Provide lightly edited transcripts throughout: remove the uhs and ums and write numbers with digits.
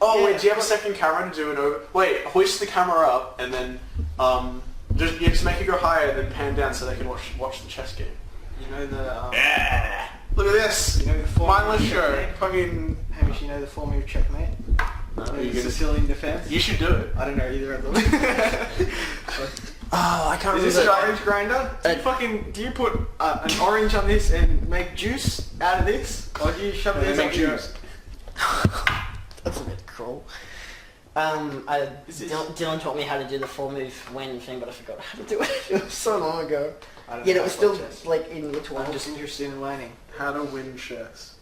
Oh wait, do you have a second camera to do it over? Wait, hoist the camera up and then just make it go higher and then pan down so they can watch the chess game. You know the Yeah. Look at this. You know the form Mindless of show. checkmate? Fucking. Hamish, you know the form of checkmate? No, The you gonna... Sicilian defense? You should do it. I don't know either of them. Oh, I can't Is this an orange grinder? Do you put an orange on this and make juice out of this? Or do you shove this make up your... juice. That's a bit cruel. Dylan taught me how to do the full move when thing, but I forgot how to do it. It was so long ago. I don't Yeah, know it was how still to play chess. like in year 12. I'm just interested in learning. How to win chess.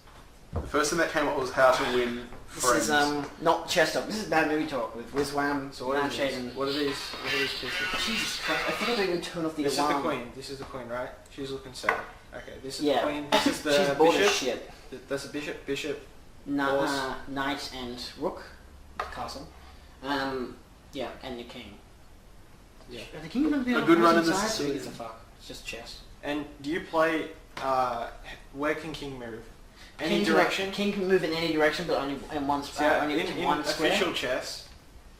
The first thing that came up was how to win friends. This is not chess talk. This is bad movie talk with McWizWam, So what Lampshade, is and this? What are these pieces? Jesus Christ! I forgot to even turn off the This alarm. is the queen. This is the queen, right? She's looking sad. Okay, this is Yeah. the queen. This is the She's bored bishop. as shit. That's a bishop. Bishop. Knight and rook, castle. Yeah, and the king. Yeah. Are the king going to be A on good run in opposing the sides? Who Sicilian. gives a fuck? It's just chess. And do you play? Where can king move? Any King direction? King can move in any direction, but only in one, So, only in one square. official chess,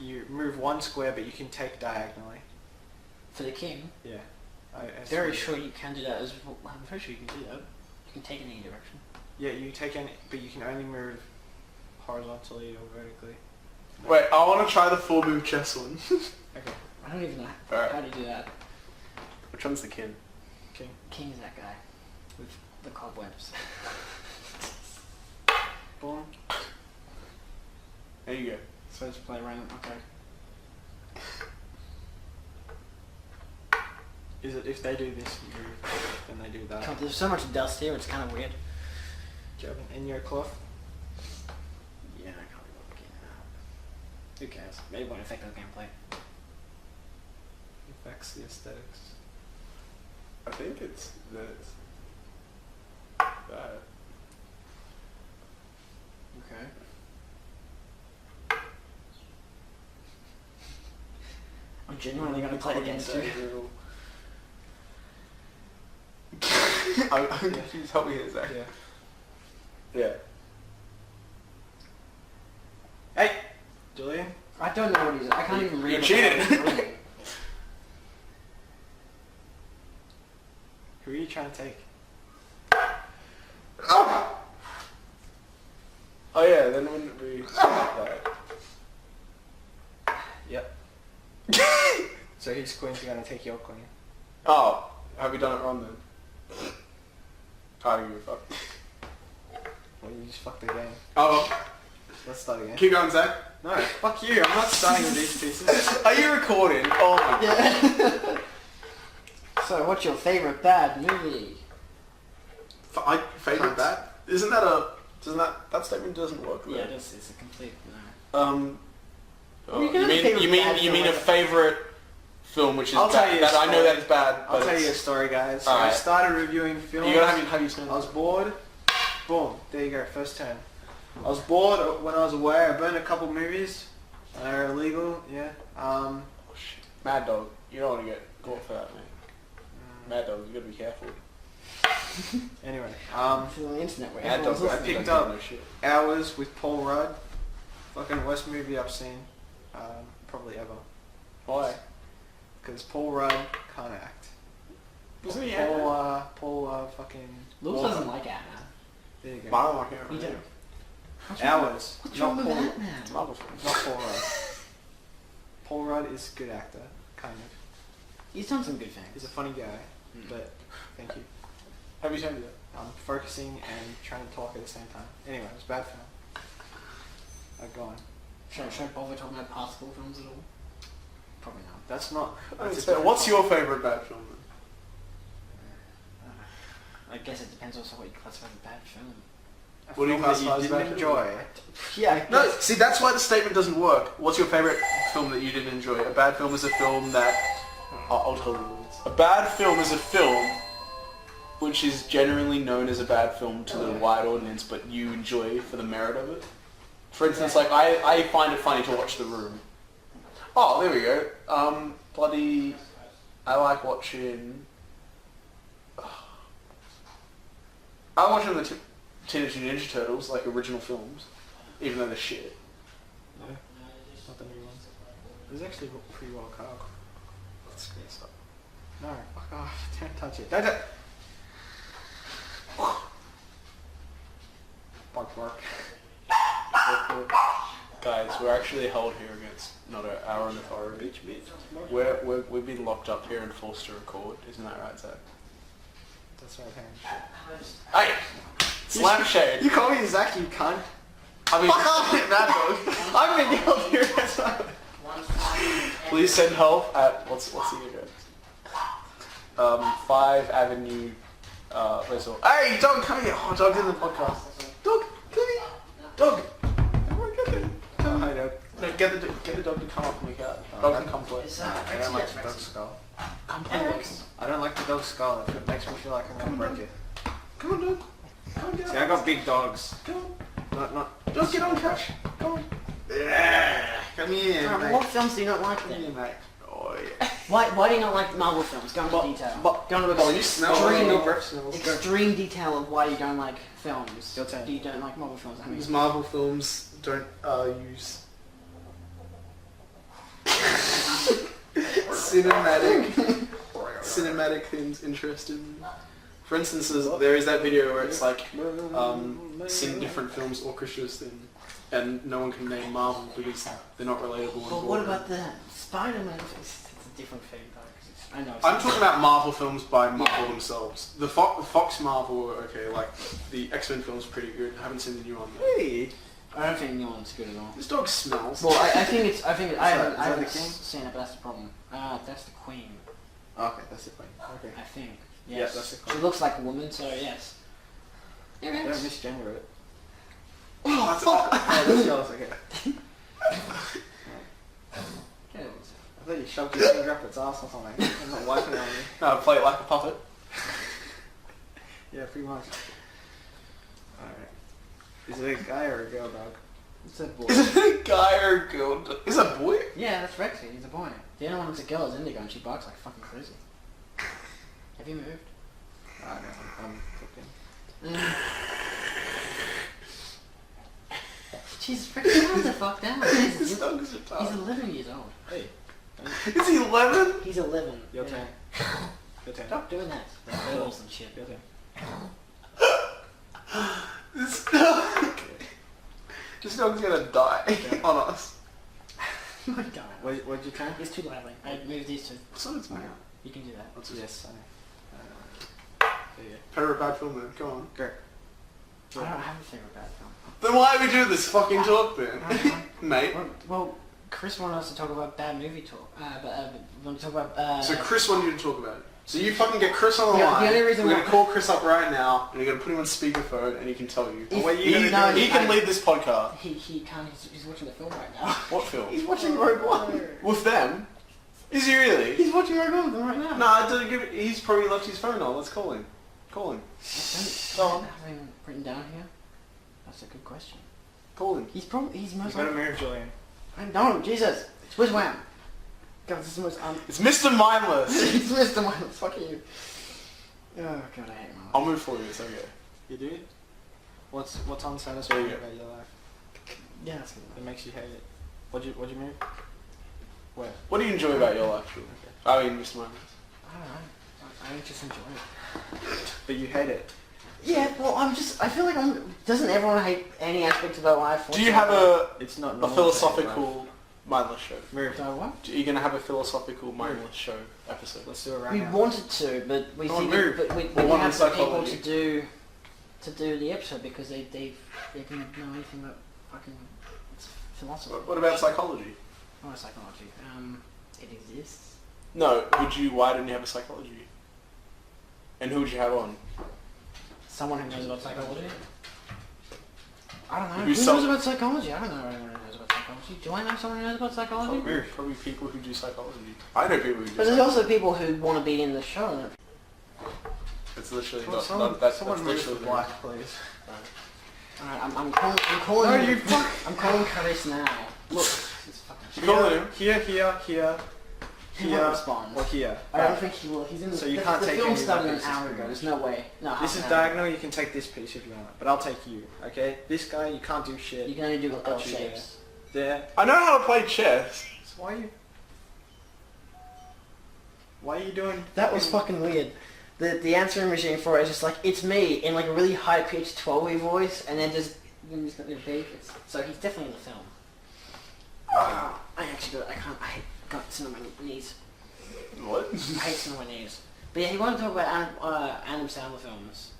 you move one square, but you can take diagonally. For the king, Yeah. very sure you can do that. I'm very sure you can do that. You can take in any direction. Yeah, you take any, but you can only move horizontally or vertically. No. Wait, I want to try the full move chess one. Okay. I don't even know Alright. how to do that. Which one's the king? King. King is that guy with the cobwebs. Boom. There you go. So let's play around. Okay. Is it if they do this move, then they do that? God, there's so much dust here. It's kind of weird. Do you have an in-ear cloth? Yeah, I can't be looking at that. Who cares? Maybe it won't affect the gameplay. Affects the aesthetics. I think it's this. That. Okay. I'm genuinely going to play against you. I'm confused. Help me here, Zach. Yeah. Yeah. Hey, Julian. I don't know what he's. I can't even read. You what cheated. the hell he's reading. Who are you trying to take? Oh! Oh yeah, then wouldn't it be like that? Yep. So his queen's going to take your queen. Oh, have we done it wrong then? I don't give a fuck. Well, you just fucked the game. Oh, Let's start again. keep going, Zach. No, fuck you. I'm not starting with these pieces. Are you recording? Oh my god. Yeah. So, what's your favorite bad movie? Favorite bad? Isn't that a... That statement doesn't work, Yeah, right? it's a complete no. Oh, You can have a you favorite bad mean film, a like- favorite film which is I'll tell bad? you a That I know story. that is bad. I'll but tell you a it's- story, guys. So I Alright. started reviewing films. You gotta have your I was bored. Boom. There you go. First turn. I was bored when I was away. I burned a couple movies. They're illegal. Yeah. Oh shit. Mad Dog. You don't want to get caught for that, man. Mad Dog, you gotta be careful. Anyway. It's on the internet where Mad everyone's Dog, listening. picked don't up- know shit. Hours with Paul Rudd. Fucking worst movie I've seen. Probably ever. Why? Because Paul Rudd can't act. Wasn't he Paul fucking... Luke Walker. doesn't like Ant-Man. There you go. I don't like it. You don't. Hours. What's not wrong with Paul, Ant-Man? Marvel films. Not Paul Rudd. Paul Rudd is a good actor. Kind of. He's done some good things. He's a funny guy. But, thank you. Have you seen it? I'm focusing and trying to talk at the same time. Anyway, it was a bad film. Go on. Should I bother talking about particle films at all? Probably not. That's not... I That's mean, a so different what's film. your favourite bad film then? I guess it depends also what you classify as a bad film. A What do you film that classify as didn't bad film? enjoy? Yeah. No, see, that's why the statement doesn't work. What's your favourite film that you didn't enjoy? A bad film is a film that... I'll tell you what it is. A bad film is a film which is generally known as a bad film to the wide audience, but you enjoy for the merit of it. For instance, like, I find it funny to watch The Room. Oh, there we go. Bloody... I like watching... I like watching the Teenage Mutant Ninja Turtles, like original films, even though they're shit. Yeah. Not the new ones. It's actually pretty well cut. Let's screw this up. No, fuck off. Don't touch it. Don't. Bark, bark. Guys, we're actually held here against not our own authority. We've been locked up here and forced to record. Isn't that right, Zach? That's right, parents. Hey! It's Lampshade! You call me Zach, you cunt. I mean, Fuck off! That dog. I'm gonna get up here. That's right. please send help at what's the address? 5 Avenue. Where's all? Hey, dog, come here! Oh, dog's in the podcast. Dog, come here! Dog! Oh, hi, dog. No, get the dog to come up and make out. Dog can come play. I don't like the dog's skull. Come play. I don't like the dog's skull. It makes me feel like I'm gonna break it. Come on, dog. Come on, get See, I got big dogs. Come on. Not. Dog, get on, couch. Come on. Yeah. Come here, Alright, mate. what films do you not like Come then? here, mate. Oh, yeah. Why do you not like Marvel films? Go into detail. Go into you smell extreme detail of why you don't like films. Your turn. You don't like Marvel films. I mean, Because Marvel films don't use cinematic things interested me. For instance, there is that video where it's like sing different films orchestras thing, and no one can name Marvel because they're not relatable. but what about the Spider-Man? It's a different thing though. 'Cause I know. I'm talking about Marvel films by Marvel themselves. The Fox Marvel are okay, like the X-Men film's pretty good. I haven't seen the new one though. Hey. I don't think the new one's good at all. This dog smells. Well, I think I that haven't the king? seen it, but that's the problem. That's the queen. Okay, that's the point. Okay. I think. Yeah, Yes. that's the She queen. looks like a woman, so yes. Don't misgender it. Oh, fuck! Oh, that's yours, okay. Good. I thought you shoved your finger up its ass or something. I'm not wiping it on you. No, play it like a puppet. Yeah, pretty much. Alright. Is it a guy or a girl dog? It's a boy. Is it a guy or a girl? Is it a boy? Yeah, that's Rexy. He's a boy. The only one that's a girl is Indigo, and she barks like fucking crazy. Have you moved? I know, I'm cooking. Jesus, freaking calm the fuck down. This He's dog is a he's dog. 11 years old. Hey. Is he 11? He's 11. Your Yeah. turn. Your turn. Stop doing that. Girls and shit. Your turn. This dog. This dog's gonna die on us. Oh my god. What'd you turn? It's too lively. I moved these two. So it's me. You can do that. Yes, I know. There you go. Favorite bad film then? Come on. Go. I don't have a favourite bad film. Then why are we doing this fucking talk then? Mate. Well, Chris wanted us to talk about bad movie talk. We want to talk about... So Chris wanted you to talk about it. So you fucking get Chris on the Yeah, line. the only reason We're why- gonna call Chris up right now, and you're gonna put him on speakerphone, and he can tell you. If- what are you He, gonna do? he can lead this podcast. He can't. He's watching the film right now. What film? He's watching Rogue One. With them? Is he really? He's watching Rogue One with them right now. No, I didn't give it. He's probably left his phone on. Let's call him. Call him. I Go on. don't have him written down here. That's a good question. Call him. He's probably... He's most You gotta move, Julian. I don't. Jesus. It's WizWam. God, this is the most... It's Mr. Mindless. It's Mr. Mindless. Fuck you. Oh god, I hate my life. I'll move for you. It's okay. You do? What's unsatisfying There you go. about your life Yeah, that's good. that makes you hate it? What'd you move? Where? What do you enjoy about your life, Julie? I mean, Mr. Mindless. I don't know. I just enjoy it. But you hate it. Yeah, well, I feel like doesn't everyone hate any aspect of their life? Do you have a It's not a normal philosophical mindless show? Move. So what? Are you going to have a philosophical mindless show episode? Let's do it right We now. wanted to, but we Come on, see move. but we We didn't want have the people psychology. to do the episode because they didn't know anything about fucking philosophy. What about psychology? Not psychology. It exists. No, why didn't you have a psychology? And who would you have on? Someone who knows about psychology. I don't know. Who's Who some- knows about psychology? I don't know anyone who knows about psychology. Do I know someone who knows about psychology? Probably people who do psychology. I know people who do But there's psychology. also people who want to be in the show. It's literally Well, not that's someone move literally the black, please. Alright, I'm calling. No, you fuck. I'm calling Chris now. Look, this fucking You call him? Here. He won't respond. Or here. I don't think he will. He's in the. So you the, can't the take film any of started the an pieces hour from ago. this. There's no way. No, This half is an hour. diagonal, you can take this piece if you want, but I'll take you, okay? This guy, you can't do shit. You can only do I'll L put you there. shapes. there. I know how to play chess. So why are you doing... That was fucking weird. The answering machine for it is just like, it's me, in like a really high-pitched 12-way voice, and then just got the beep. So he's definitely in the film. I got some on my knees. What? I hate some on my knees. But yeah, he wanted to talk about Adam Sandler films.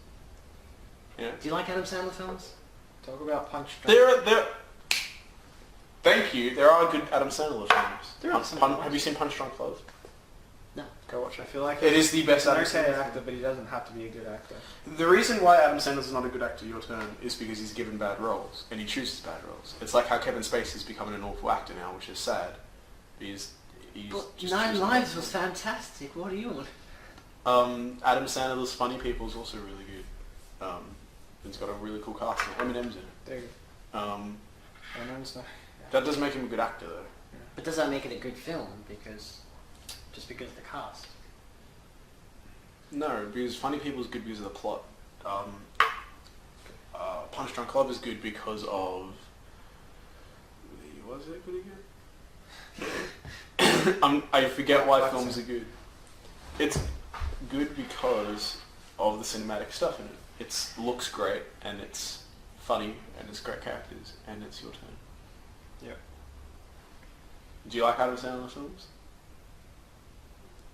Yeah. Do you like Adam Sandler films? Talk about Punch Drunk. Thank you. There are good Adam Sandler films. There are some. Have you seen Punch Drunk Love? No. Go watch I it. feel like It is the best he's an Adam okay Sandler actor, but he doesn't have to be a good actor. The reason why Adam Sandler's not a good actor, your turn, is because he's given bad roles, and he chooses bad roles. It's like how Kevin Spacey's becoming an awful actor now, which is sad. He's But just Nine choosing Lives bad was roles. fantastic. What do you want? Adam Sandler's Funny People is also really good. It's got a really cool cast. Eminem's in it. There you go. Eminem's not... That does make him a good actor, though. But does that make it a good film? Just because of the cast? No, because Funny People is good because of the plot. Punch Drunk Love is good because of... Was it pretty good? I forget why films are good. It's good because of the cinematic stuff in it. It looks great, and it's funny, and it's great characters, and it's your turn. Yep. Do you like Adam Sandler films?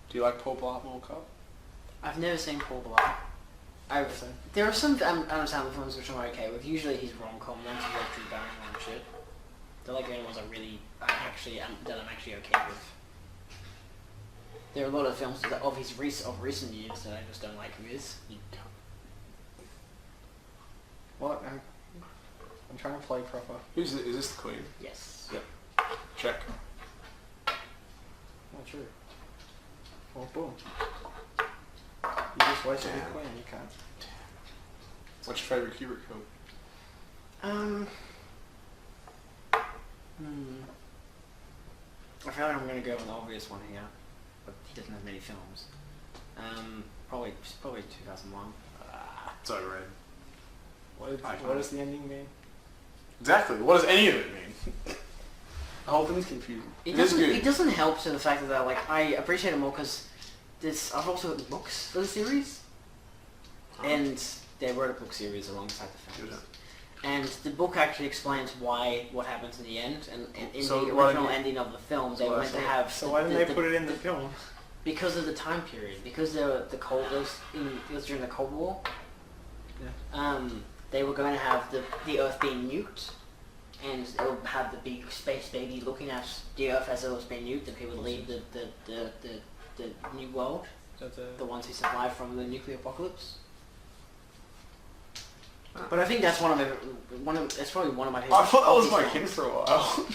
Do you like Paul Blart Mall Cop? I've never seen Paul Blart. There are some Adam Sandler films which I'm okay with. Usually he's rom-com ones, he's like Drew Barrymore and shit. They're like the only ones that I'm actually okay with. There are a lot of films of recent years that I just don't like him with. What? I'm trying to play proper. Is this the Queen? Yes. Yep. Check. Not true. Well, boom. You just wasted the Queen, you can't. What's your favourite Kubrick film? I feel like I'm going to go with an obvious one here, but he doesn't have many films. Probably 2001. It's overrated. What does the ending mean? Exactly. What does any of it mean? The whole thing's confusing. It is good. It doesn't help to the fact that like I appreciate it more because I've also got books for the series, and they wrote a book series alongside the films. And the book actually explains what happens in the end, and in So the why original don't you- ending of the film, they were meant to have. So why didn't they put it in the film? Because of the time period, because it was during the Cold War. Yeah. They were going to have the Earth being nuked, and it would have the big space baby looking at the Earth as it was being nuked, and people would leave the new world, the ones who survived from the nuclear apocalypse. But I think that's it's probably one of my favorite. I thought that was of my his hint films. for a while.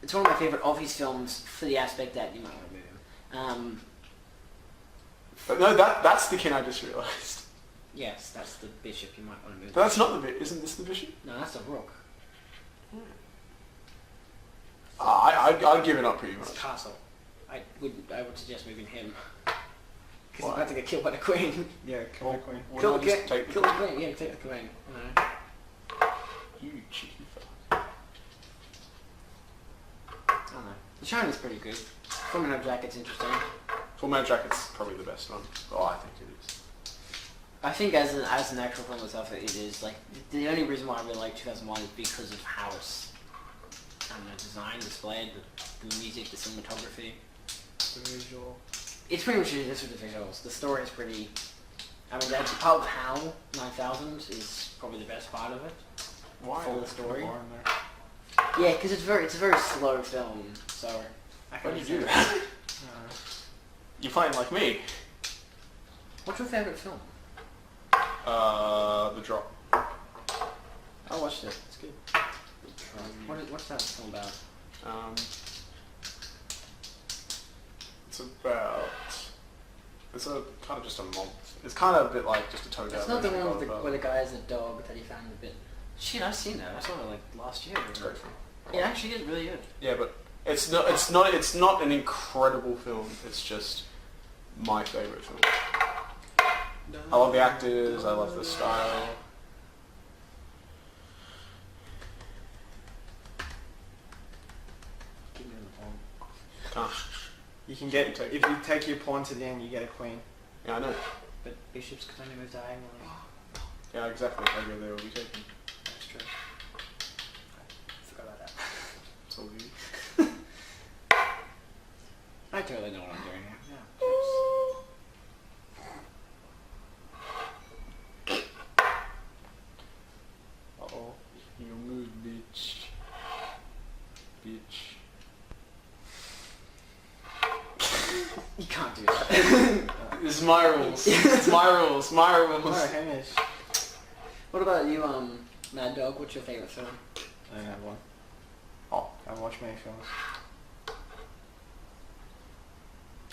It's one of my favorite of his films for the aspect that you might want to move him. But no, that's the kin I just realised. Yes, that's the bishop. You might want to move. But that's not the bit. Isn't this the bishop? No, that's the rook. I'd give it up pretty It's a much. castle. I would suggest moving him. Because he's Why? about to get killed by the queen. Yeah, kill the Queen. Why Kill not the just take the Kill the queen. Yeah, take the queen. No. You cheeky fuck. I don't know. The Shining is pretty good. Full Metal Jacket's interesting. Full Metal Jacket's probably the best one. Oh, I think it is. I think as an actual film itself, it is like the only reason why I really like 2001 is because of how it's designed, displayed, the music, the cinematography. The visual. It's pretty much just with the visuals. The story is pretty. I mean, that's part of HAL 9000 is probably the best part of it. Why? For the story. More in there. Yeah, because it's a very slow film. So. Why do you do that? You're playing like me. What's your favourite film? The Drop. I watched it. It's good. What's that film about? It's a kind of just a mob. It's kind of a bit like just a toned down. It's not the version one of where the guy has a dog that he found a bit. Shit, I've seen that. I saw it like last year. It's a great film. It actually is really good. Yeah, but it's not an incredible film. It's just my favourite film. I love the actors. I love the style. You can get if you take your pawn to the end, you get a queen. Yeah, I know. But bishops could only move diagonally. Yeah, exactly. If I go there, we'll be taken. That's true. I forgot about that. It's all good. I totally know what I'm doing here. Yeah. Uh-oh. You move, bitch. Bitch. You can't do that. This is my rules. It's my rules. My rules. Alright, Hamish. What about you, Mad Dog? What's your favourite film? I don't have one. Oh. I haven't watched many films.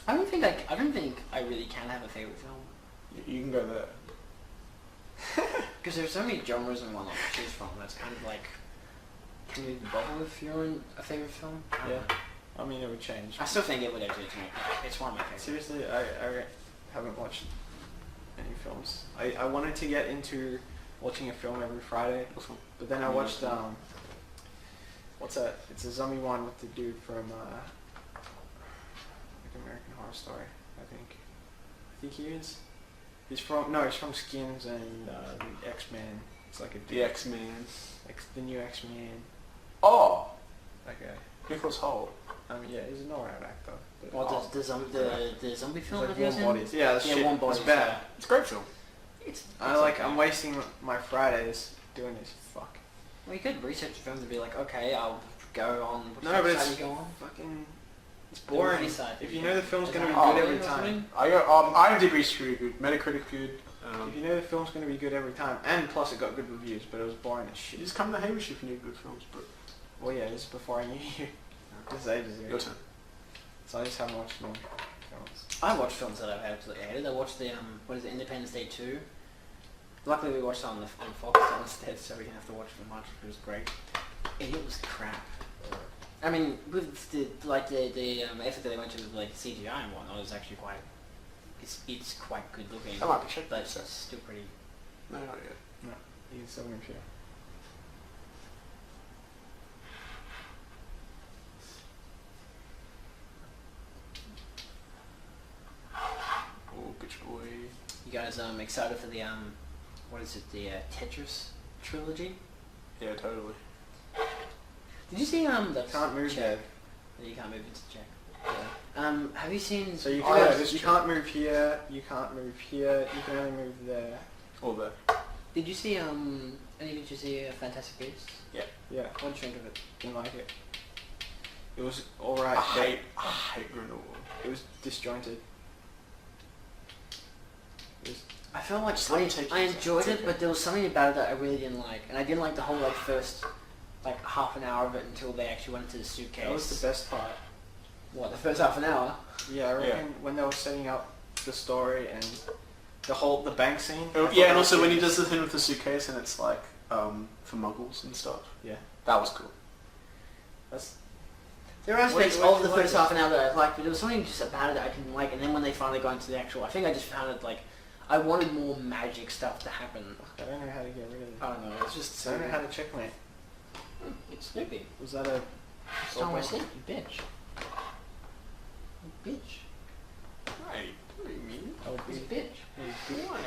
I don't think I really can have a favourite film. You can go there. Because there's so many genres and whatnot to choose from. That's kind of like, can you bother if you're in a favourite film? I don't Yeah. know. I mean, it would change. I still think it would actually to me. It's one of my favourites. Seriously, I haven't watched any films. I wanted to get into watching a film every Friday, but then I watched what's that? It's a zombie one with the dude from like American Horror Story. I think he is. He's from Skins and the X-Men. It's like The X-Men. The new X-Men. Oh! That guy. Nicholas Hoult. I mean, yeah, he's an alright actor. But What the zombie film like that he was Warm in? Bodies. Yeah, that's shit. Warm Bodies. It's bad. It's a great film. I'm wasting my Fridays doing this. Fuck. Well, you could research the films and be like, okay, I'll go on. Which No, but side it's you go on? fucking. It's boring. movie side. If you know the film's gonna be Oh, good every yeah, time. I go. IMDb's pretty good. Metacritic good. If you know the film's gonna be good every time, and plus it got good reviews, but it was boring as You shit. just come to Hamish if you need good films, but Well, yeah, this is before I knew you. This is ages ago. your turn. So I just haven't watched more films. I watched films that I've absolutely hated. I watched the what is it, Independence Day 2. Luckily we watched it on Fox instead, so we didn't have to watch it much. It was great. And it was crap. I mean, with the effort that they went to with like CGI and whatnot, it's actually quite. It's quite good looking. That might be shit. But it's still pretty. No, not yet. No, he's still gonna share. Oh, bitch boy. You guys excited for the what is it, the Tetris trilogy? Yeah, totally. Did you see the Can't move check? there. You can't move into check. Yeah. Have you seen? So you Oh, can't, yeah, this you true. can't move here. You can't move here. You can only move there. All there. Did you see did you see Fantastic Beasts? Yeah. What did you think of it? Didn't like it. It was alright. I hate Grindelwald. It was disjointed. It was, I felt like Just let me take I it. enjoyed Take it, it. but there was something about it that I really didn't like, and I didn't like the whole like first like half an hour of it until they actually went into the suitcase. that was the best part. What, the first half an hour? Yeah, I reckon when they were setting up the story and the bank scene. I thought Yeah, that and was also when good. he does the thing with the suitcase and it's like for muggles and stuff. Yeah. That was cool. That's There are aspects what of the did you first like? half an hour that I liked, but there was something just about it that I didn't like, and then when they finally got into the actual, I think I just found it like, I wanted more magic stuff to happen. I don't know how to get rid of it. I don't know, it's just I don't know how to checkmate. It's Snoopy. Was that a... It's not my sleep, you bitch. You bitch. Right. What do you mean? Oh, He's a big, bitch. Why?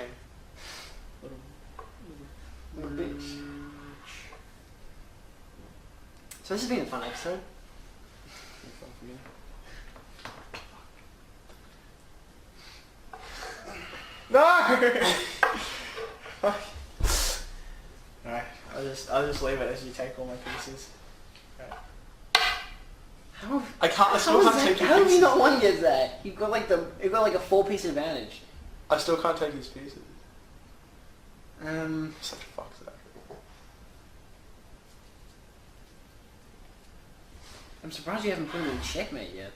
little bitch. So this has been a fun episode. fun for me. No! Alright, I'll just leave it as you take all my pieces. How? I still can't take your How have you pieces. not won yet, Zach? You've got like a 4-piece advantage. I still can't take his pieces. Um. Such a fuck that. I'm surprised you haven't put him in checkmate yet.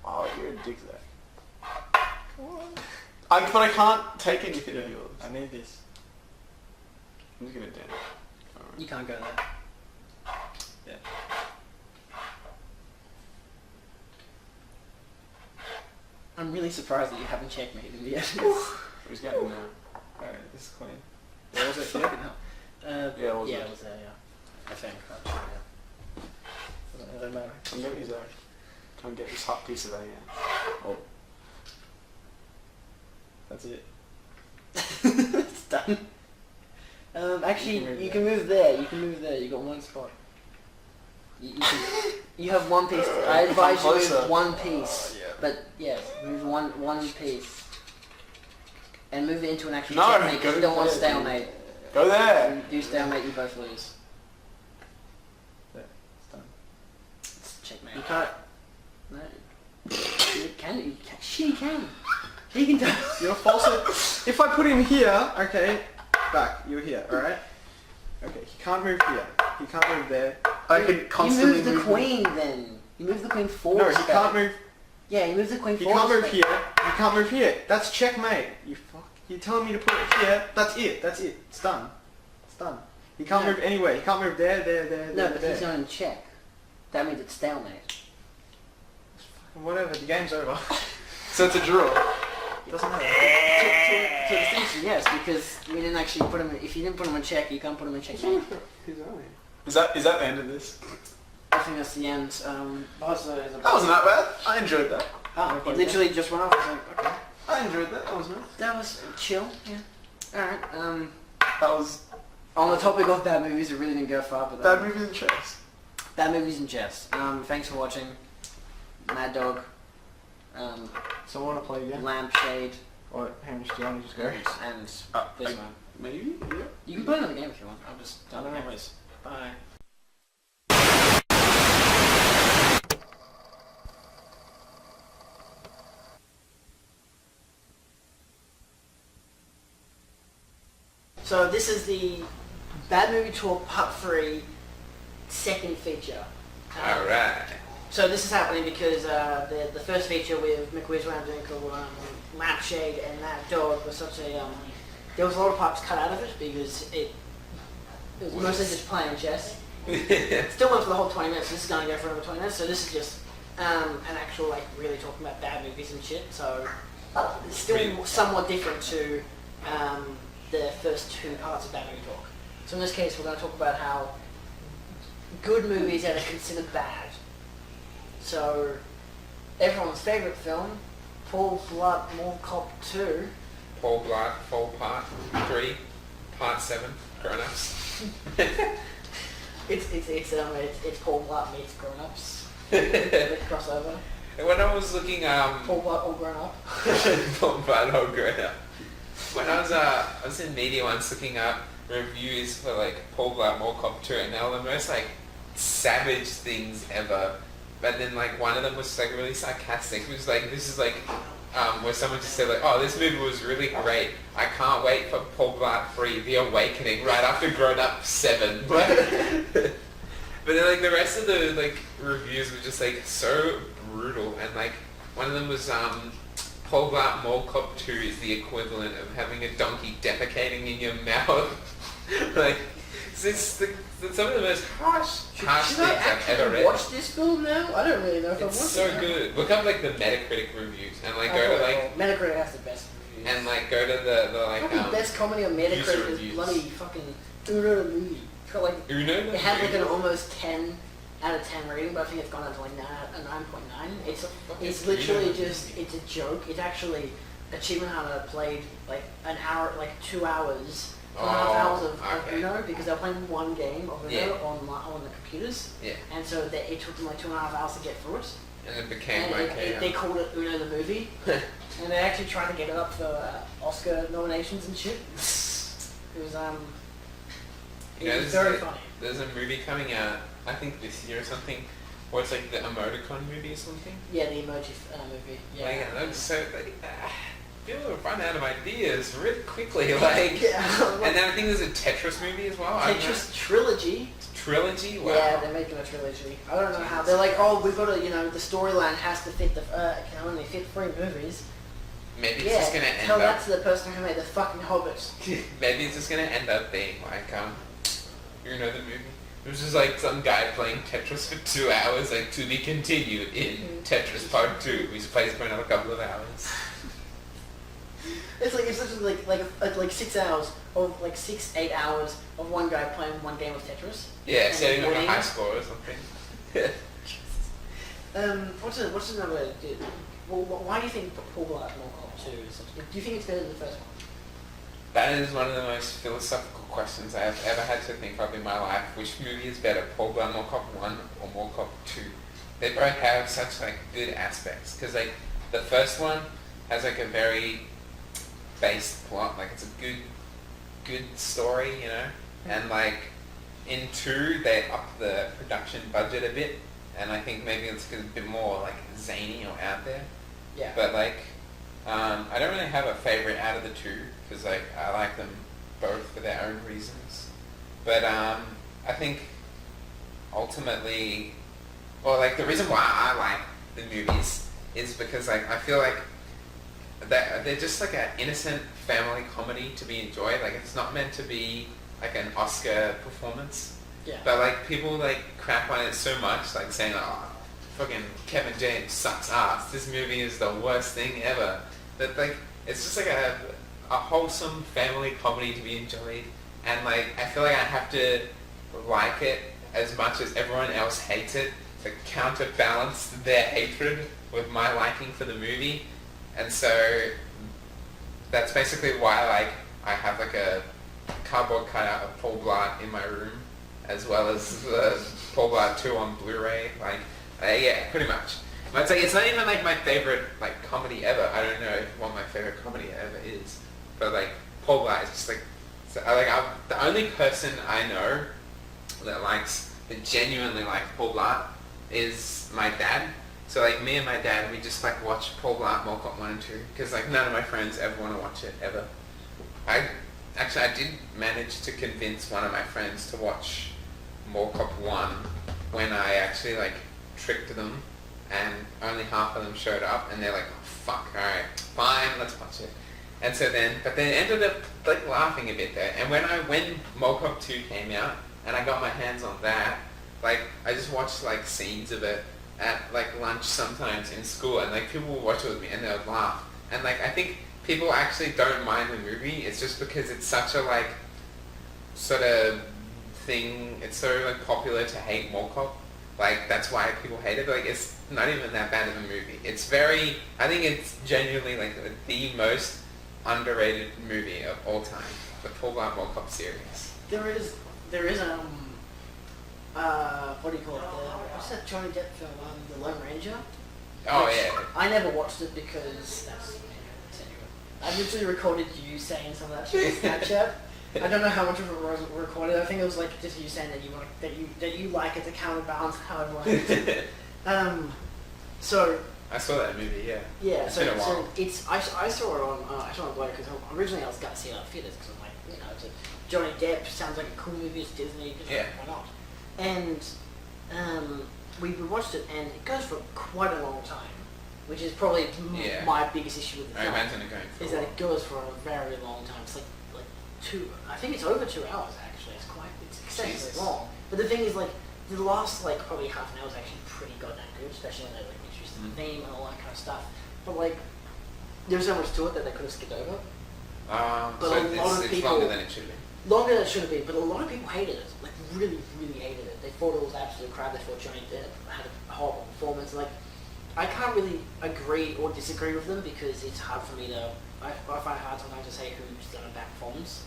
Oh, you're a dick, Zach. But I can't take anything of yours. I need this. I'm just gonna dance. Alright. You can't go there. Yeah. I'm really surprised that you haven't checkmated yet. Who's getting there? Alright, this is clean. What was it? Yeah? Fucking hell. Yeah, it was yeah, it. it was there, yeah. I think. Yeah. doesn't matter. Come get me, Zach. Come get this hot piece of that again. Oh. That's it. It's done. Actually, you can move there. You can move there. You got one spot. You have one piece. I advise you move one piece. Yeah. But yes, move one piece. And move it into an actual No, checkmate because you don't want there, stalemate. Go there. If you do stalemate, you both lose. There. It's done. It's checkmate. You can't. No. You can. Shit, you can. He can do it. You're false. If I put him here, okay, back. You're here, all right. Okay, he can't move here. He can't move there. I can constantly You move the queen then. You move the queen forward. No, he can't move. Yeah, you move the queen He forward. can't move here. He can't move here. That's checkmate. You fuck. You're telling me to put it here. That's it. That's it. It's done. It's done. He can't No. move anywhere. He can't move there, there, No, but there. he's not in check. That means it's stalemate. Whatever. The game's over. So it's a draw. Doesn't matter. To distinction, yes, because we didn't actually put him. If you didn't put him in check, you can't put him in check. Is that the end of this? I think that's the end. That wasn't that bad. I enjoyed that. It literally just went off. I was like, okay. I enjoyed that. That was nice. That was chill. Yeah. All right. That was On the topic of bad movies, it really didn't go far, but bad movies and chess. bad movies and chess. Thanks for watching. Mad Dog. So I want to play again. Lampshade. Or Hamish, do you want to just go? And this I- one. Maybe. Yeah. You can play another game if you want. I'll just. I don't know. Anyways. Bye. So this is the Bad Movie Talk Part 3 second feature. Alright. So this is happening because the first feature with McWizWam Dinkle, Lampshade and Mad Dog was such a... there was a lot of parts cut out of it because it was mostly just playing chess. Still went for the whole 20 minutes. This is going to go for another 20 minutes. So this is just an actual, like, really talking about bad movies and shit. So it's still somewhat different to the first two parts of Bad Movie Talk. So in this case, we're going to talk about how good movies that are considered bad. So everyone's favourite film, Paul Blart Mall Cop 2. Paul Blart, full part 3, part 7, grown-ups. It's Paul Blart meets Grown Ups. With crossover. And when I was looking, Paul Blart all grown up. Paul Blart all grown up. When I was in media once looking up reviews for like Paul Blart Mall Cop 2, and they were the most like savage things ever. But then like one of them was like really sarcastic. It was like, this is like where someone just said like, oh, this movie was really great. I can't wait for Paul Blart 3, The Awakening, right after Grown Up 7. But then like the rest of the like reviews were just like so brutal, and like one of them was Paul Blart Mall Cop 2 is the equivalent of having a donkey defecating in your mouth. Like, it's some of the most harsh Should things I I've ever actually read. watch this film now? I don't really know if I want It's to. so good. Look up like the Metacritic reviews and like go to like Metacritic has the best reviews. and like go to the like Probably the best comedy on user Metacritic is reviews. bloody fucking Uno the movie. It's got like Uno the it had like an movie? almost 10 out of 10 rating, but I think it's gone up to like a 9.9. It's fucking literally Uno just it's a joke. It's actually Achievement Hunter played like an hour, like 2 hours. 2.5 hours of okay. Uno because they were playing one game of Uno Yeah. on the computers, Yeah. and so it took them like 2.5 hours to get through it. And it became And like they called it Uno the movie, and they actually tried to get it up for Oscar nominations and shit. It was You know, it was there's very like- funny. There's a movie coming out, I think this year or something, where it's like the emoticon movie or something. Yeah, the emoji movie. Yeah. Like, and I'm so like, people run out of ideas really quickly. Like, Yeah. and then I think there's a Tetris movie as well. I don't know. Tetris trilogy. Trilogy. Wow. Yeah, they're making a trilogy. I don't know how. They're like, oh, we've got to, the storyline has to fit can only fit 3 movies. Maybe it's Yeah, just gonna tell end that up. to the person who made the fucking Hobbit. Maybe it's just gonna end up being like you know the movie. It was just like some guy playing Tetris for 2 hours, like to be continued in Tetris Part 2, which plays for another couple of hours. It's literally like 6 hours of like 8 hours of one guy playing one game of Tetris. Yeah, And setting up a winning. high score or something. What's another? Well, why do you think Paul Blart Mall Cop 2 is? Do you think it's better than the first one? That is one of the most philosophical questions I have ever had to think of in my life. Which movie is better, Paul Blart Mall Cop 1 or Mall Cop 2? They both have such like good aspects, because like the first one has like a very based plot, like it's a good story, you know, and like in 2 they up the production budget a bit, and I think maybe it's a bit more like zany or out there. Yeah. But like I don't really have a favorite out of the 2, because like I like them both for their own reasons. But I think ultimately, or like the reason why I like the movies is because like I feel like they're just like an innocent family comedy to be enjoyed. Like it's not meant to be like an Oscar performance. Yeah. But like people like crap on it so much, like saying, "Oh, fucking Kevin James sucks ass. This movie is the worst thing ever." That like it's just like a wholesome family comedy to be enjoyed, and like I feel like I have to like it as much as everyone else hates it to counterbalance their hatred with my liking for the movie. And so that's basically why like I have like a cardboard cutout of Paul Blart in my room, as well as Paul Blart 2 on Blu-ray. Like yeah, pretty much. But it's like it's not even like my favorite like comedy ever. I don't know what my favorite comedy ever is, but like Paul Blart is just like I'm the only person I know that genuinely like Paul Blart is my dad. So like me and my dad, we just like watch Paul Blart Mall Cop 1 and 2, because like none of my friends ever want to watch it ever. I did manage to convince one of my friends to watch Mall Cop 1 when I actually like tricked them, and only half of them showed up, and they're like, oh, fuck, alright, fine, let's watch it. And so but they ended up like laughing a bit there. And when Mall Cop 2 came out, and I got my hands on that, like I just watched like scenes of it at like lunch sometimes in school, and like people would watch it with me and they would laugh. And like I think people actually don't mind the movie. It's just because it's such a like sort of thing. It's so like popular to hate Mall Cop. Like that's why people hate it. But like it's not even that bad of a movie. It's very. I think it's genuinely like the most underrated movie of all time. The Paul Blart Mall Cop series. There is what do you call it? What's that Johnny Depp film? The Lone Ranger. Oh Which yeah. I never watched it because that's I literally recorded you saying some of that shit on Snapchat. I don't know how much of it was recorded. I think it was like just you saying that you like it to counterbalance how everyone hates it. So I saw that movie. Yeah. yeah, It's been a while. I saw it on Blow, because originally I was going to see it at theaters because I'm like, you know, it's a Johnny Depp, sounds like a cool movie, it's Disney, Yeah. why not? And we watched it, and it goes for quite a long time, which is probably Yeah. my biggest issue with the I film. imagine it going for Is a that while. it goes for a very long time. It's like I think it's over 2 hours actually. It's excessively Jesus. long. But the thing is, like, the last like probably half an hour is actually pretty goddamn good, especially when they like introduce the theme and all that kind of stuff. But like, there's so much to it that they could have skipped over. But So a lot of it's people- longer than it should be. Longer than it should have been, but a lot of people hated it. Like, really, really hated it. They thought it was absolute crap. They thought Johnny Depp had a horrible performance. Like, I can't really agree or disagree with them because it's hard for me to. I find it hard sometimes to say who's done a bad performance,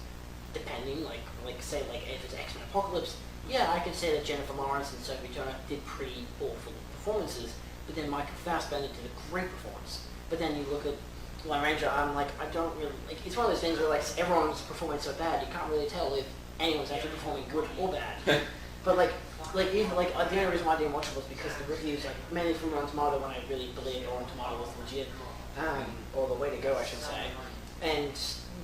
depending. Like say like if it's X-Men Apocalypse, yeah, I could say that Jennifer Lawrence and Sophie Turner did pretty awful performances, but then Michael Fassbender did a great performance. But then you look at Lone Ranger, I'm like, I don't really like. It's one of those things where like everyone's performing so bad, you can't really tell if anyone's actually performing good or bad. But like even like the only reason why I didn't watch it was because the reviews, like mainly from Rotten Tomato, when I really believed Rotten Tomato was legit, or the way to go, I should say. And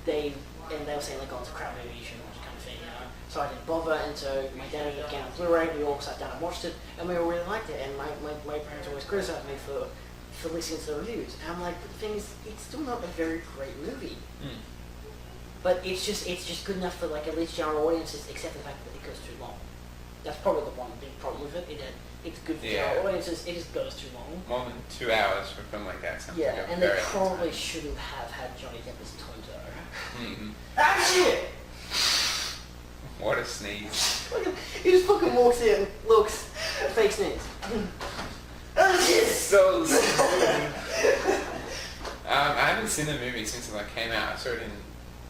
they were saying like, oh, it's a crap movie, you shouldn't watch it, kind of thing, you know. So I didn't bother, and so my dad ended up getting on Blu-ray. We all sat down and watched it, and we all really liked it. And my parents always criticized me for listening to the reviews. And I'm like, but the thing is, it's still not a very great movie. But it's just good enough for like at least general audiences, except the fact that it goes too long. That's probably the one big problem with it. It's good for general audiences. It just goes too long. More than 2 hours for a film like that sounds Yeah, like a and they very long probably time. shouldn't have had Johnny Depp as Tonto. Mhm. Ah shit! What a sneeze. He just fucking walks in, looks, fake sneeze. So smooth. I haven't seen the movie since it like came out. I saw it in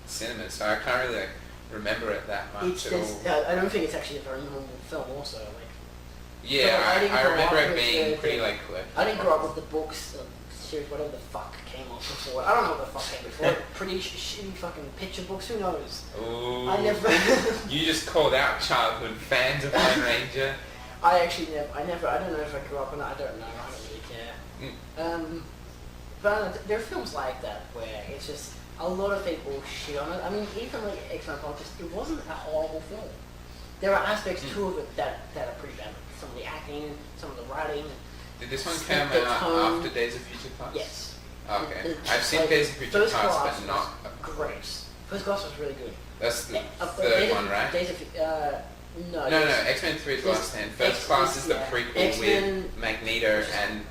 cinemas, so I can't really like remember it that much at all. I don't think it's actually a very normal film. Also, like. Yeah, I remember it being the, pretty like quick. I didn't grow up with the books, series, whatever the fuck came off before. I don't know what the fuck came before. Pretty shitty fucking picture books. Who knows? Ooh. I never. You just called out childhood fans of Lone Ranger. I actually never. I don't know if I grew up or not. I don't know. I don't really care. But there are films like that where it's just a lot of people shit on it. I mean, even like X-Men Podcast, it wasn't a horrible film. There are aspects to it that are pretty bad. Some of the acting, some of the writing. Did this one come out after Days of Future Past? Yes. Okay. I've seen Days of Future Past, but not... Great. First Class was really good. That's the third one, right? Days of no. X-Men 3 is the last stand. First Class is the prequel with Magneto and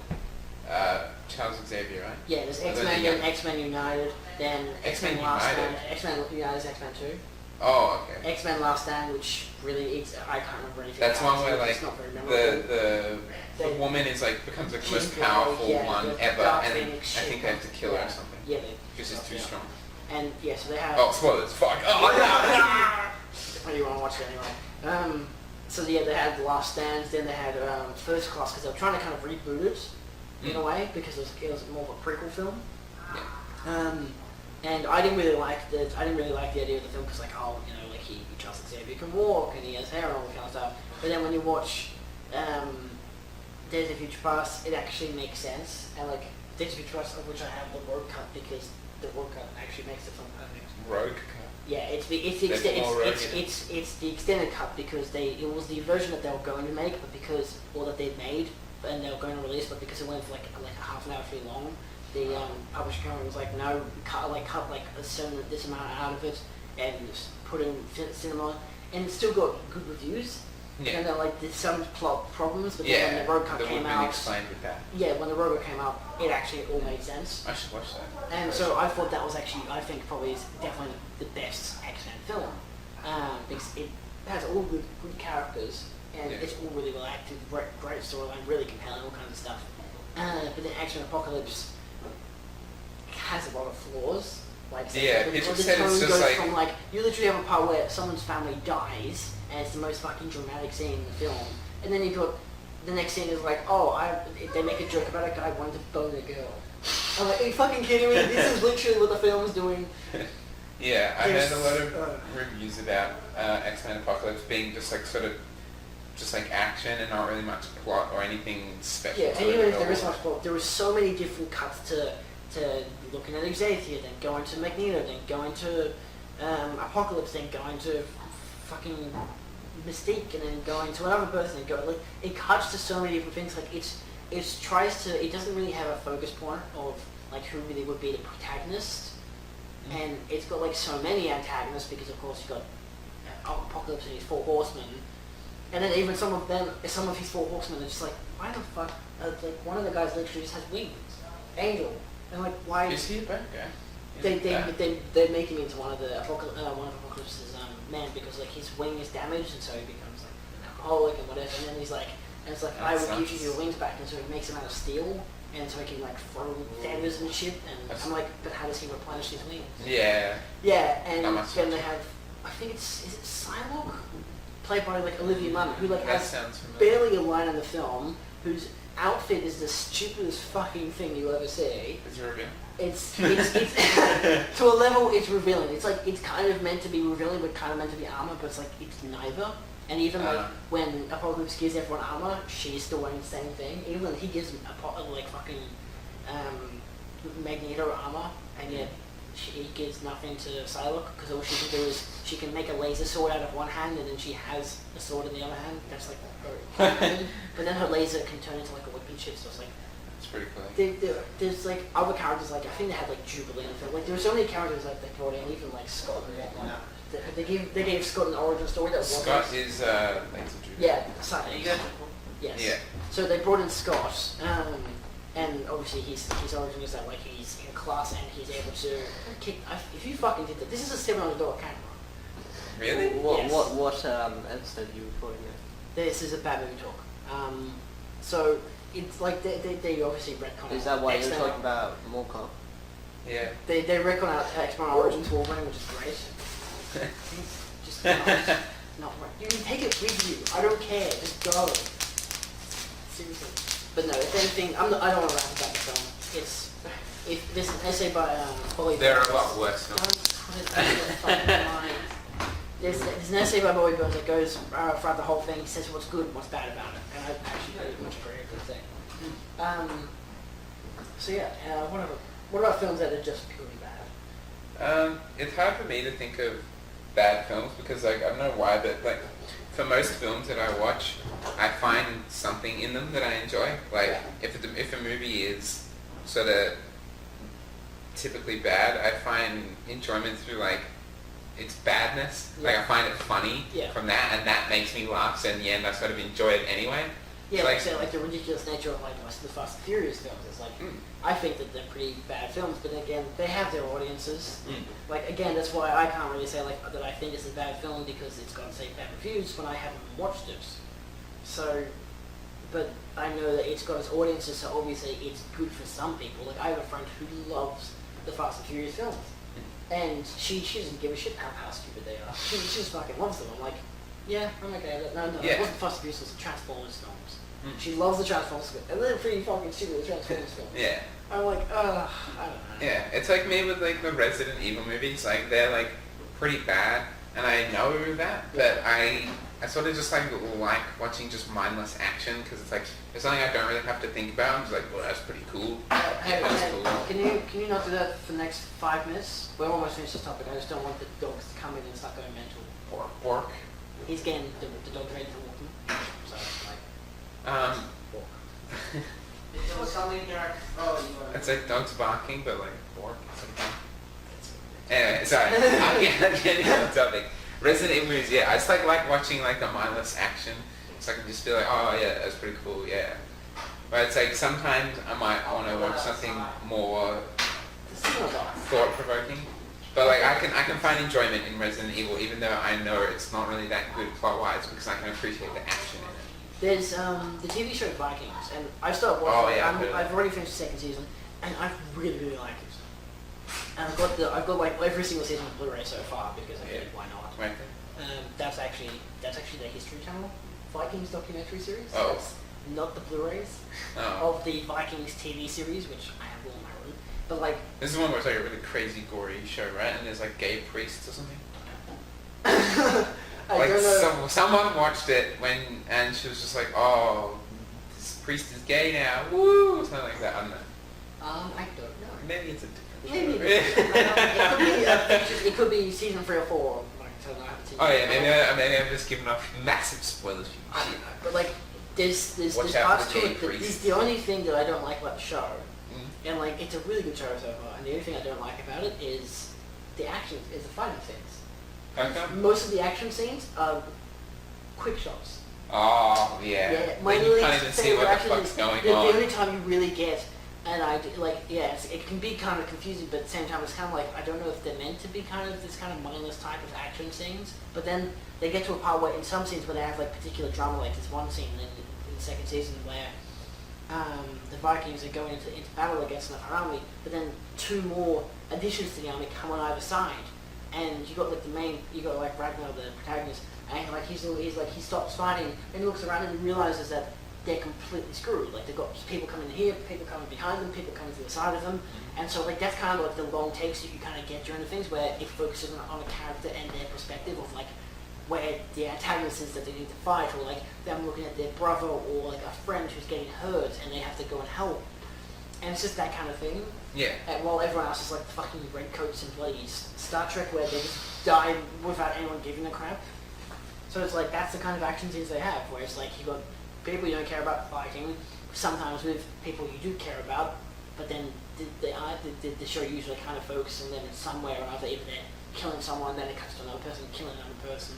Charles Xavier, right? Yeah, there's X-Men, then X-Men United, then X-Men Last Stand. X-Men United is X-Men 2. Oh, okay. X-Men Last Stand, which really, I can't remember anything. That's one where like it's not very memorable. the woman is like becomes like the most powerful one ever, and then I think they have to kill her or something. Yeah, because she's too strong. And yeah, so they have. Oh, spoilers! Fuck! Oh no! You want to watch it anyway? So yeah, they had The Last Stand, then they had First Class because they were trying to kind of reboot it in a way because it was more of a prequel film. Yeah. And I didn't really like the idea of the film because like like he Charles Xavier can walk and he has hair and all that kind of stuff. But then when you watch Days of Future Past, it actually makes sense. And like Days of Future Past, of which I have the road cut because the road cut actually makes the film perfect. Road cut. Yeah, it's the extended cut because it was the version that they were going to make, but because that they made and they were going to release, but because it went for like a half an hour too long. The publisher company was like, no, cut this amount out of it and put it in cinema, and it still got good reviews. Yeah. And then like there's some plot problems, but yeah, then when the road cut came out, explained with that. Yeah, when the road cut came out, it actually all made sense. I should watch that. And so I thought that was actually, I think probably is definitely the best X-Men film because it has all good characters and it's all really well acted, great storyline, really compelling, all kinds of stuff. But then X-Men Apocalypse has a lot of flaws. Like people said it's just like from like you literally have a part where someone's family dies and it's the most fucking dramatic scene in the film, and then you got the next scene is like, they make a joke about a guy wanting to bone a girl. I'm like, are you fucking kidding me? This is literally what the film's doing. Yeah, I heard a lot of reviews about X-Men Apocalypse being just like sort of just like action and not really much plot or anything special. Yeah, and even if there is much plot, there were so many different cuts to looking at Xavier, then going to Magneto, then going to Apocalypse, then going to fucking Mystique, and then going to another person, and like it cuts to so many different things. Like it doesn't really have a focus point of like who really would be the protagonist, and it's got like so many antagonists because of course you've got Apocalypse and his 4 horsemen, and then even some of his 4 horsemen are just like, why the fuck? Like one of the guys literally just has wings, Angel. And like, why is he a bad guy? They make him into one of Apocalypse's men because like his wing is damaged and so he becomes like an alcoholic and whatever. And then he's like, I will give you your wings back, and so he makes them out of steel, and so he can like throw feathers and shit. And I'm like, but how does he replenish his wings? Yeah. Yeah, and then they have, I think is it Psylocke, played by like Olivia Munn, who like has barely a line in the film, whose outfit is the stupidest fucking thing you'll ever see. Is it revealing? It's to a level it's revealing. It's like it's kind of meant to be revealing, but kind of meant to be armor. But it's like it's neither. And even like when Apocalypse gives everyone armor, she's still wearing the same thing. Even when he gives like fucking Magneto armor, and yet he gives nothing to Psylocke because all she can do is she can make a laser sword out of one hand, and then she has a sword in the other hand. That's like her. But then her laser can turn into like a whipping shit. So it's like. It's pretty cool. There's like other characters, like I think they had like Jubilee in the film. Like there were so many characters like they brought in, even like Scott and whatnot. They gave Scott an origin story that Scott is Laser Jubilee. Yeah, yes. Yeah. So they brought in Scott, and obviously his origin is that like he's in class and he's able to kick. If you fucking did that, this is a $700 camera. Really? What episode are you recording at? This is a bad movie talk. So it's like they obviously retcon. Is that why you're X-Men. talking about more cop? Yeah. They retcon out X-Men Origins Wolverine, which is great. Just not right. You can take it with you. I don't care. Just go. Seriously. But no, if anything, I don't want to rant about the film. If there's an essay by Bobby. There are a lot worse films. Don't put it in your fucking mind. There's an essay by Bobby Burns that goes throughout the whole thing. He says what's good and what's bad about it, and I actually very much agree with the thing. So yeah, what about films that are just purely bad? It's hard for me to think of bad films because like I don't know why, but like for most films that I watch, I find something in them that I enjoy. Like if a movie is sort of typically bad, I find enjoyment through like its badness. Yeah. Like I find it funny from that, and that makes me laugh. So in the end, I sort of enjoy it anyway. Yeah, So, like say like the ridiculous nature of like the Fast and Furious films. It's like I think that they're pretty bad films, but again, they have their audiences. Like again, that's why I can't really say like that I think it's a bad film because it's got say bad reviews when I haven't watched it. So, but I know that it's got its audiences, so obviously it's good for some people. Like I have a friend who loves the Fast and Furious films, and she doesn't give a shit how stupid they are. She just fucking loves them. I'm like, yeah, I'm okay with it. No, it wasn't Fast and Furious, it was the Transformers films. She loves the Transformers films, and they're pretty fucking stupid, the Transformers films. Yeah. I'm like, I don't know. Yeah, it's like me with like the Resident Evil movies. Like they're like pretty bad, and I know that, but I sort of just like watching just mindless action because it's like it's something I don't really have to think about. I'm just like, well, that's pretty cool. Hey, That's cool. can you not do that for the next 5 minutes? We're almost finished this topic. I just don't want the dogs to come in and start going mental. Pork. He's getting the dog ready to walk him. So like. It's like dogs barking, but like pork. Anyway, sorry. I'm getting on topic. Resident Evil movies, yeah. I just like watching like the mindless action. So I can just be like, oh yeah, that's pretty cool, yeah. But it's like sometimes I might want to watch something more thought-provoking. But like I can find enjoyment in Resident Evil, even though I know it's not really that good plot-wise, because I can appreciate the action in it. There's the TV show Vikings, and I've started watching. Oh, yeah, I've already finished the second season, and I really like it. And I've got like every single season of Blu-ray so far because I figured why not. Right. That's actually the History Channel Vikings documentary series. Oh. That's not the Blu-rays of the Vikings TV series, which I have all in my room. But like this is one where it's like a really crazy, gory show, right? And there's like gay priests or something. I Like don't know. someone watched it and she was just like, oh, this priest is gay now, woo, something like that. I don't know. I don't know. Maybe it's a different Maybe show. it could be season 3 or 4. Like, so I haven't seen Oh it. yeah, maybe I'm just giving off massive spoilers for you. I don't know, but like there's Watch out parts for to the it gay that priest. is the only thing that I don't like about the show, and like it's a really good show so far. And the only thing I don't like about it is the action, is the fighting scenes. Okay. Most of the action scenes are quick shots. Oh yeah. When you can't even see what the fuck's going the on. only time you really get an idea, like it can be kind of confusing, but at the same time it's kind of like I don't know if they're meant to be kind of this kind of mindless type of action scenes. But then they get to a part where in some scenes where they have like particular drama, like this one scene in the second season where the Vikings are going into battle against another army, but then 2 more additions to the army come on either side, and you got like Ragnar, the protagonist, and like he stops fighting and he looks around and he realizes that they're completely screwed. Like they've got people coming here, people coming behind them, people coming to the side of them, and so like that's kind of like the long takes that you kind of get during the things where it focuses on a character and their perspective of like where the antagonist is that they need to fight, or like them looking at their brother or like a friend who's getting hurt and they have to go and help, and it's just that kind of thing. Yeah. And while everyone else is like fucking redcoats and bloody Star Trek where they just die without anyone giving a crap. So it's like that's the kind of action scenes they have, where it's like you got people you don't care about fighting, sometimes with people you do care about, but then the show usually kind of focuses on them in some way or other. Either they're killing someone, then it cuts to another person killing another person.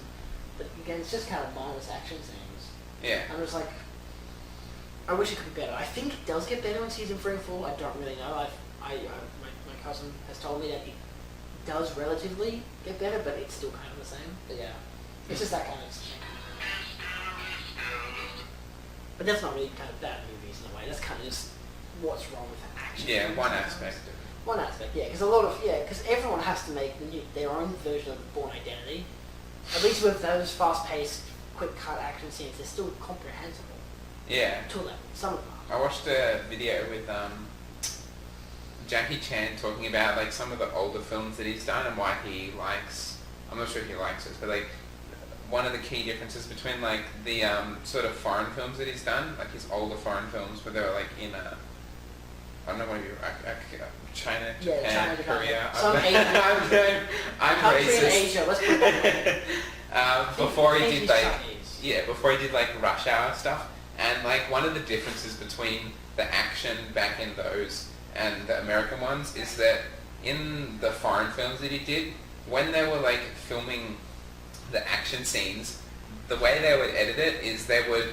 But again, it's just kind of mindless action scenes. Yeah. I'm just like, I wish it could be better. I think it does get better in season 3 and 4. I don't really know. My cousin has told me that it does relatively get better, but it's still kind of the same. But yeah, it's just that kind of thing. But that's not really kind of bad movies in a way. That's kind of just what's wrong with action. Yeah, films one sometimes. aspect. One aspect, yeah, because because everyone has to make their own version of the Bourne Identity. At least with those fast-paced, quick-cut action scenes, they're still comprehensible. Yeah. To them, some of them are. I watched a video with Jackie Chan talking about like some of the older films that he's done and why he likes. I'm not sure if he likes it, but like one of the key differences between like the sort of foreign films that he's done, like his older foreign films, where they were like in I don't know what China, Japan, Korea. Some Asian. I'm country racist. in Asia. Let's put it that way. Before he think did he's like Chinese. before he did like Rush Hour stuff, and like one of the differences between the action back in those and the American ones is that in the foreign films that he did, when they were like filming the action scenes, the way they would edit it is they would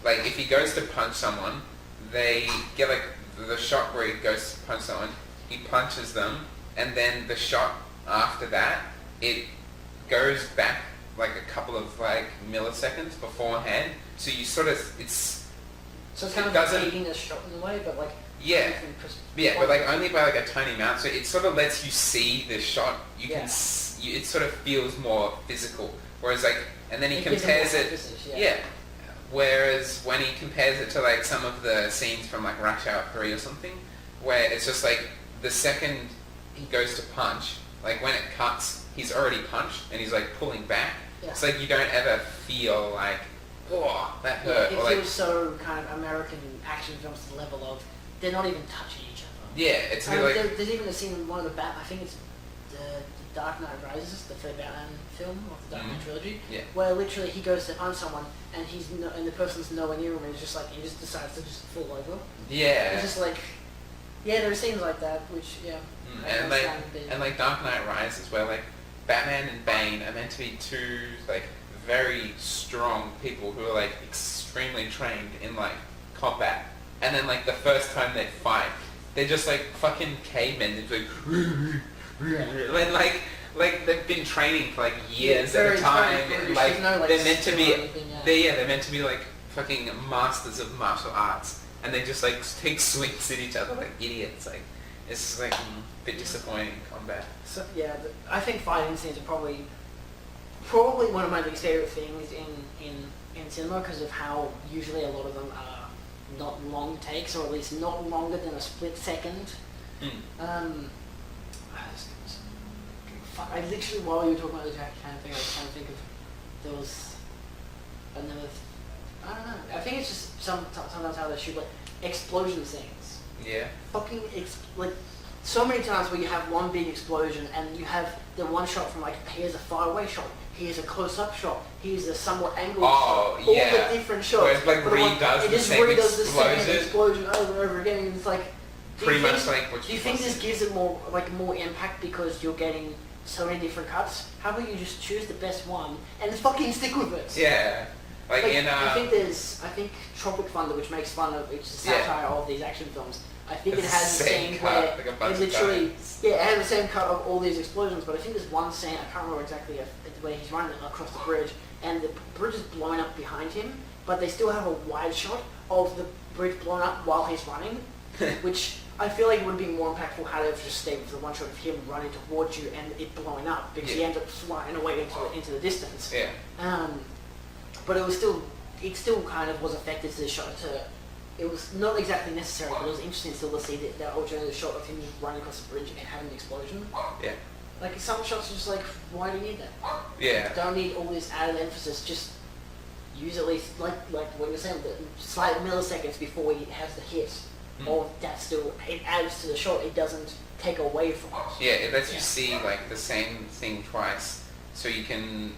like if he goes to punch someone, they get like the shot where he goes to punch someone, he punches them, and then the shot after that, it goes back like a couple of like milliseconds beforehand, so you sort of So it's kind of taking a shot in a way, but like yeah, but like only by like a tiny amount. So it sort of lets you see the shot. You can it sort of feels more physical. Whereas like, and then he compares it. Yeah. Whereas when he compares it to like some of the scenes from like Rush Hour 3 or something, where it's just like the second he goes to punch, like when it cuts, he's already punched and he's like pulling back. Yeah. It's like you don't ever feel like, oh, that hurt. It or like, feels so kind of American action films to the level of they're not even touching each other. yeah, it's like there's even a scene in one of the I think it's the Dark Knight Rises, the third Batman film of the Dark Knight trilogy, where literally he goes to punch someone and and the person's nowhere near him and he's just like he just decides to just fall over. yeah. It's just like there are scenes like that which and like Dark Knight Rises, where like Batman and Bane are meant to be two like very strong people who are like extremely trained in like combat, and then like the first time they fight, they're just like fucking cavemen. They're like like they've been training for like years at a time, and like they're meant to be they're meant to be like fucking masters of martial arts, and they just like take swings at each other like idiots. Like it's just like a bit disappointing combat. So I think fighting scenes are probably one of my least favorite things in cinema because of how usually a lot of them are not long takes, or at least not longer than a split second. I literally, while you were talking about the Jackie Chan thing, I was trying to think of there was another. I don't know. I think it's just sometimes how they shoot like explosion scenes. Yeah. Fucking like so many times where you have one big explosion and you have the one shot from like here's a far away shot, here's a close up shot, here's a somewhat angled shot, all the different shots. Where it like redoes the same explosion over and over again. And it's like pretty much like what do you think this gives it more impact because you're getting so many different cuts? How about you just choose the best one and fucking stick with it? Yeah. Like in I think Tropic Thunder, which makes fun of, it's a satire of these action films. I think it has the same cut, where like it literally, it has the same cut of all these explosions. But I think there's one scene, I can't remember exactly where he's running across the bridge, and the bridge is blowing up behind him, but they still have a wide shot of the bridge blown up while he's running, which I feel like would be more impactful had it just stayed with the one shot of him running towards you and it blowing up because he ends up flying away into the distance. Yeah. But it still kind of was effective to the shot. It was not exactly necessary, but it was interesting still to see that alternative shot of him running across the bridge and having an explosion. Yeah. Like some shots are just like, why do you need that? Yeah. Don't need all this added emphasis. Just use at least like what you're saying, the slight milliseconds before he has the hit. Or that still it adds to the shot. It doesn't take away from it. Yeah, it lets you see like the same thing twice, so you can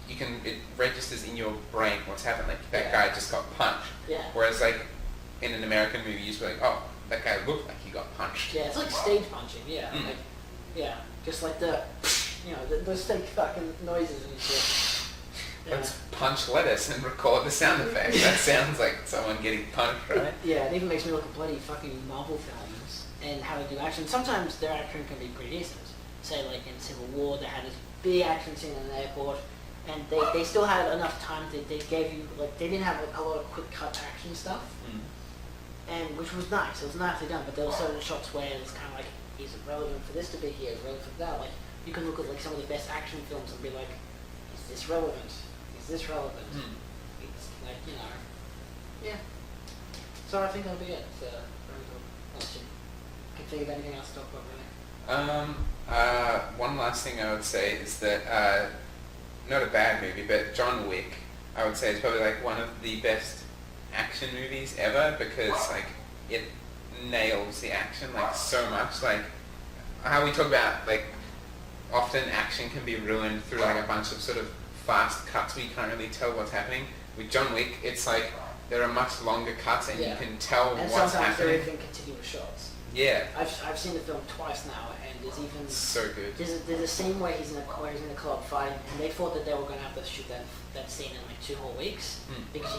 it registers in your brain what's happened. Like that guy just got punched. Yeah. Whereas like in an American movie, you just be like, oh, that guy looked like he got punched. Yeah, it's like stage punching. Yeah. Like, just like the those fake fucking noises and shit. Let's punch lettuce and record the sound effect. That sounds like someone getting punched, right? Yeah, it even makes me look at bloody fucking Marvel films and how they do action. Sometimes their action can be pretty decent. Say like in Civil War, they had this big action scene in an airport, and they still had enough time that they gave you, like, they didn't have like, a lot of quick cut action stuff, and which was nice. It was nicely done, but there were certain shots where it's kind of like, is it relevant for this to be here? Is it relevant for that? Like, you can look at like some of the best action films and be like, is this relevant? Is this relevant? It's like, you know, yeah. So I think that'll be it. So, very cool. Unless you can think of anything else to talk about, really. One last thing I would say is that, not a bad movie, but John Wick, I would say, is probably like one of the best action movies ever, because like it nails the action like so much. Like how we talk about like often action can be ruined through like a bunch of sort of fast cuts where you can't really tell what's happening. With John Wick, it's like there are much longer cuts and you can tell and what's sometimes happening. they're even continuous shots. Yeah. I've seen the film twice now, and there's even So good. there's a scene where he's in a club fighting, and they thought that they were going to have to shoot that scene in like 2 whole weeks because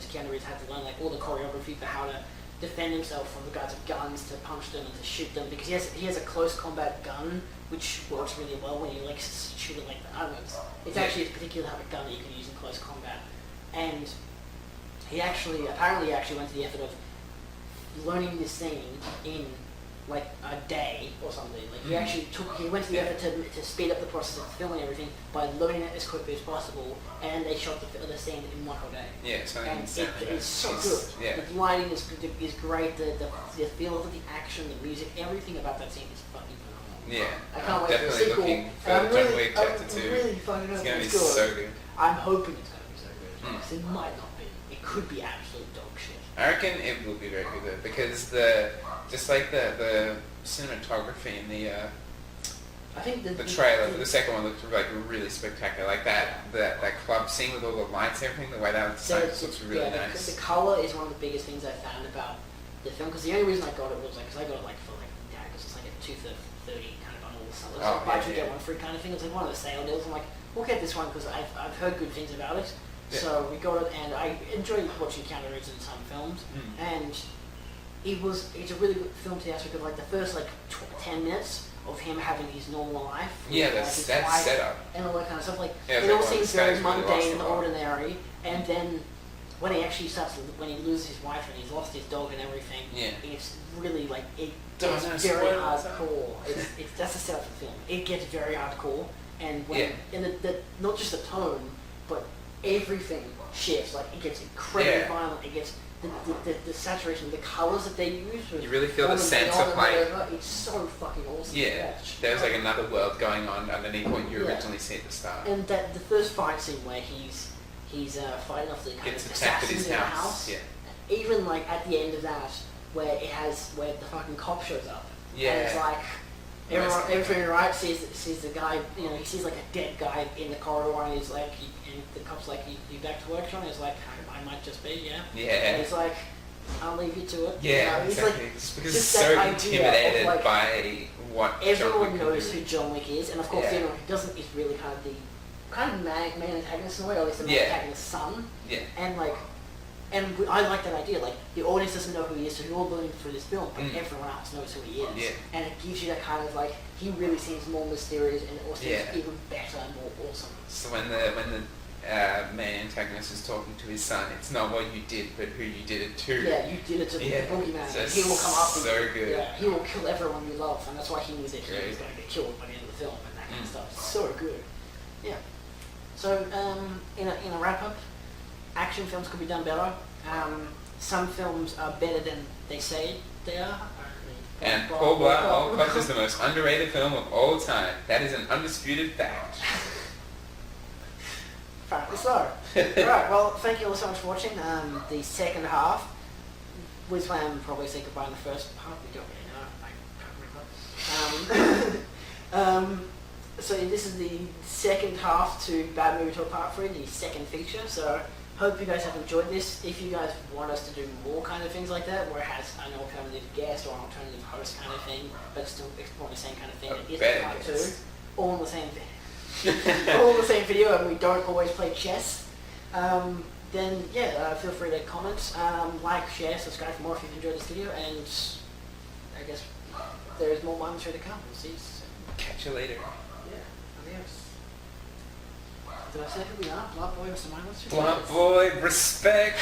Keanu Reeves had to learn like all the choreography for how to defend himself from the guys with guns, to punch them and to shoot them, because he has a close combat gun which works really well when you like shoot it like the others. It's actually a particular type of gun that you can use in close combat, and he apparently went to the effort of learning this scene in like a day or something. Like he went to the effort to speed up the process of filming everything by learning it as quickly as possible, and they shot the scene in 1 whole day. Yeah, so And it's so good. Yeah. The lighting is great. The feel of the action, the music, everything about that scene is fucking phenomenal. Yeah. I can't wait for the Definitely sequel. looking for And John Wick Chapter 2. I'm really fucking It's hoping gonna be it's good. so good. I'm hoping it's gonna be so good. Because it might not be. It could be absolute dog shit. I reckon it will be very good though, because the cinematography and I think the trailer for the second one looked like really spectacular. Like that club scene with all the lights and everything, the way that looks really nice. The color is one of the biggest things I found about the film, because the only reason I got it was like, because I got it like for like, yeah, because it's like a 2 for 30 kind of bundle or something. It's like buy two get one free kind of thing. It's like one of the sale deals. I'm like, we'll get this one because I've heard good things about it. Yeah. So we got it, and I enjoy watching Keanu Reeves in some films, and it's a really good film to the aspect of like the first like 10 minutes of him having his normal life. Yeah, with, that's his wife setup. and all that kind of stuff. Like yeah, it all seems very really mundane and ordinary, and then when he actually when he loses his wife and he's lost his dog and everything, it's really like it gets very hardcore. That's the setup for the film. It gets very hardcore, and and the not just the tone, but everything shifts. Like it gets incredibly violent. It gets the saturation, the colours that they use. You really feel the sense of like it's so fucking awesome. Yeah, there's like another world going on underneath what you originally see at the start. And the first fight scene where he's fighting off the kind of assassins in the house. Yeah. Even like at the end of that, where the fucking cop shows up. Yeah. And it's like everything right sees the guy, you know, he sees like a dead guy in the corridor, and he's like, and the cop's like, you back to work, Sean? He's like, I might just be, yeah. And he's like, I'll leave you to it. Yeah, you know, exactly. Like, just because he's so intimidated like, by what everyone knows who John Wick is, and of course, you know, he doesn't. He's really kind of main antagonist in a way, or at least the main antagonist's son. Yeah. And like, I like that idea. Like, the audience doesn't know who he is, so you're all learning through this film, but everyone else knows who he is. Yeah. And it gives you that kind of like, he really seems more mysterious and also seems even better and more awesome. So when the main antagonist is talking to his son, it's not what you did, but who you did it to. Yeah, you did it to the boogeyman. So he will come after you. So good. Yeah, he will kill everyone you love, and that's why he knew that he was going to get killed by the end of the film and that kind of stuff. So good. Yeah. So, in a wrap up, action films could be done better. Some films are better than they say they are. And Paul Blart is the most underrated film of all time. That is an undisputed fact. Apparently so. Alright, well, thank you all so much for watching the second half. McWizWam probably say goodbye in the first part. We don't really know. I can't remember. So this is the second half to Bad Movie Talk Part 3, the second feature. So hope you guys have enjoyed this. If you guys want us to do more kind of things like that, where it has an alternative guest or an alternative host kind of thing, but still exploring the same kind of thing, it is part 2, all on the same thing. all in the same video, and we don't always play chess, then feel free to comment, like, share, subscribe for more if you've enjoyed this video, and I guess there's more moments to come. We'll see you soon. Catch you later. Yeah, adios. Did I say who we are? Blartboi or some Mindless? Blartboi, respect.